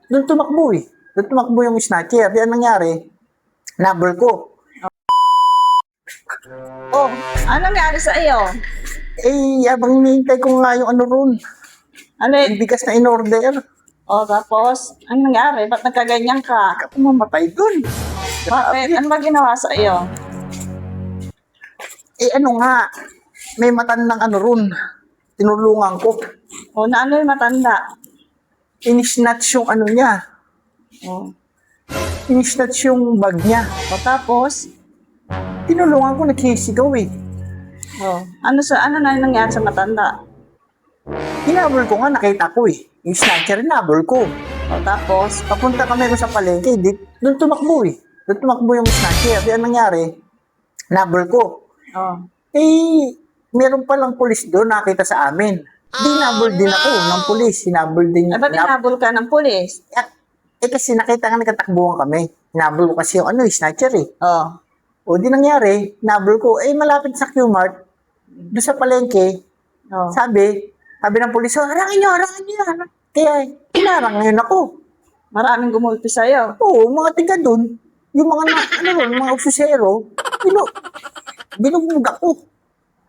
Doon tumakbo eh. Doon tumakbo yung snatcher. Yan nangyari, nabol ko. Oh, ano nangyari sa iyo? Eh, abang hinihintay ko nga yung ano ron. Ano Yung bigas na in-order. Oh, tapos, ano nangyari? Ba't nagkaganyan ka? Ako mamatay doon. Bakit? Ano ba ginawa sa iyo? Eh ano nga, may matandang ano ron. Tinulungan ko. Oh, na ano yung matanda? Inisnatch yung ano niya. Oh, Inisnatch yung bag niya. oh tapos? Tinulungan ko, nagsisigaw eh. Oh, ano na yung nangyari sa matanda? Hinabol ko nga, nakita ko eh. Yung snatcher, hinabol ko. Oh, tapos? Papunta kami rin sa palengke, doon tumakbo eh. Doon tumakbo yung snatcher. Yan nangyari, nabol ko. Oh, Eh, meron palang pulis doon nakita sa amin. Dinabol din ako ng pulis. Hinabol din. ba't inabol ka ng pulis? Eh kasi nakita nga nagkatakbuhan kami. Hinabol ko kasi yung ano, snatcher eh. Oh, O di nangyari, hinabol ko. Eh malapit sa Q-Mart, doon sa palengke, oh. sabi ng pulis, oh, harangin nyo. Kaya, hinarang ngayon ako. Maraming gumulpi sa iyo. Oo, mga tiga doon, yung mga opisero, binugbog ako.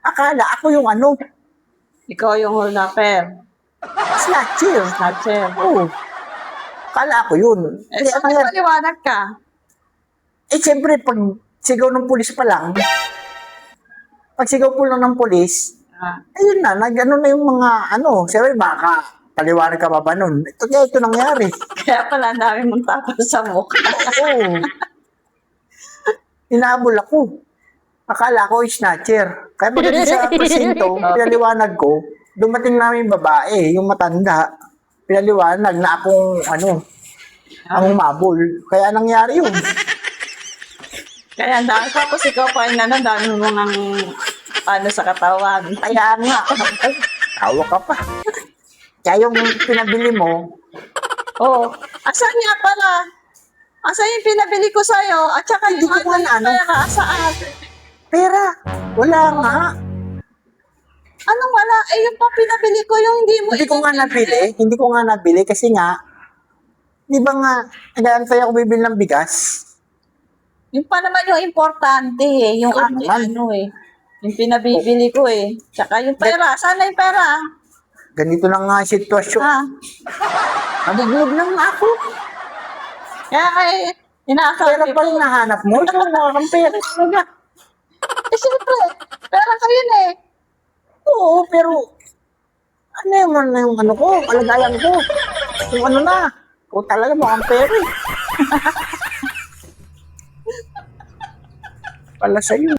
Akala ako yung ano, Ikaw yung hold-upper. snatcher. Snatcher. Oo. Akala ko yun. Eh, saan nagpaliwanag ka? Eh, siyempre, pag sigaw ng pulis pa lang, pag sigaw po lang ng pulis, Ah, ayun na, nag-ano na yung mga, siyempre, baka, paliwanag ka pa ba nun? Ito nangyari. kaya pala ang dami mong tapos sa mukha. Oo. Hinabol ako. Akala ko snatcher. Kaya pagdating sa presinto, pinaliwanag ko, dumating namin yung babae, yung matanda, pinaliwanag na akong, ang umabol. Kaya nangyari yun. Kaya ang dami. Tapos ikaw pa yung dami mo mga ano sa katawan. Kaya nga, tawa ka pa. Kaya yung pinabili mo, Oh, asan nga pala? Asan yung pinabili ko sa'yo? At saka Hindi yung ko nga ano. pera, asaan? pera, wala nga. Anong wala? Eh, yung pa pinabili ko, yung hindi mo Hindi ko nga nabili kasi nga, di ba nga, nag-aantay ako bibili ng bigas. Yung pa naman yung importante eh. Yung Ikaw aking naman. Yung pinabibili ko eh. Tsaka yung pera. Saan na yung pera? Ganito lang nga ang sitwasyon. Ha? Nabugnog lang nga ako. Kaya kay Pera inaakabi pa ko. rin nahanap mo. Ikaw nga kang pera talaga. Eh, siyempre. Pera ko yun eh. Oo, pero ano yung ano ko, kalagayan ko. Yung ano na, ikaw talaga mukhang pera eh. Pala sa'yo.